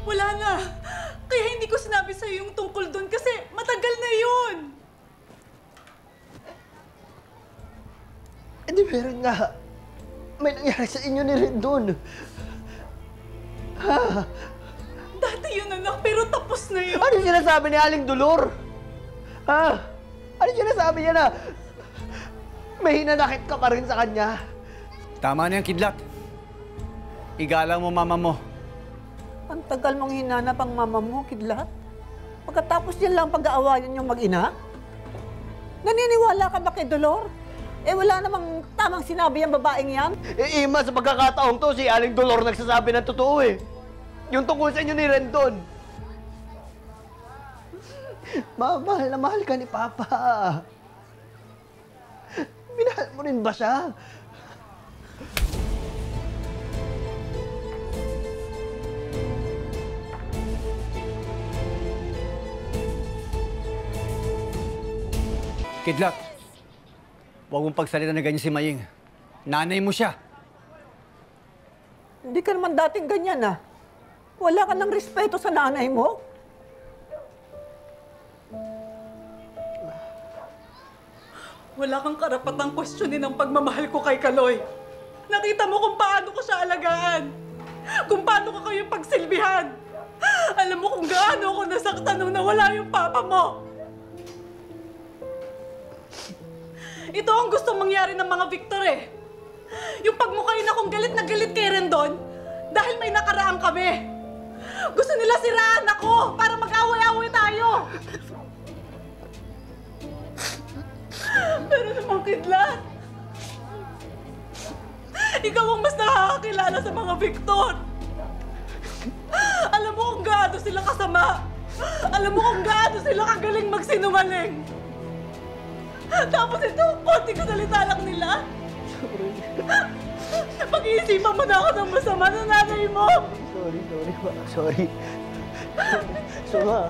Wala na. Kaya hindi ko sinabi sa'yo yung tungkol doon kasi matagal na yun. Eh di meron nga. May nangyari sa inyo ni Rendon. Ha? Dati yun, anak, pero tapos na yun. Ano yung sinasabi ni Aling Dolor? Ha? Ano yung sinasabi niya na may hinanakit ka pa rin sa kanya? Tama na yan, Kidlat. Igalang mo mama mo. Ang tagal mong hinanap ang mama mo, Kidlat. Pagkatapos yan lang pag-aawayan yung mag-ina? Naniniwala ka ba kay Dolor? Eh wala namang tamang sinabi ang babaeng yan. Eh, Ima, sa pagkakataong to, si Aling Dolor nagsasabi ng totoo eh. Yung tungkol sa inyo ni Rendon. Mahal na mahal ka ni Papa. Minahal mo rin ba siya? Kidlat, huwag mong pagsalita na ganyan si Maying. Nanay mo siya. Hindi ka naman dating ganyan ah. Wala ka ng respeto sa nanay mo. Wala kang karapatang questionin ang pagmamahal ko kay Kaloy. Nakita mo kung paano ko siya alagaan. Kung paano ko kayo pagsilbihan. Alam mo kung gaano ako nasaktan nung nawala yung papa mo. Ito ang gustong mangyari ng mga Victor eh. Yung pagmukain akong galit na galit kay Rendon dahil may nakaraan kami. Gusto nila siraan ako para mag-away-away tayo. Pero naman, Kidlat, ikaw ang mas nakakakilala sa mga Victor. Alam mo kung gaano sila kasama. Alam mo kung gaano sila kagaling magsinungaling. Tapos ito, konti ka salita lang nila. Pag-iisipan mo na ako ng masama sa nanay mo. Sorry. Sorry, Ma.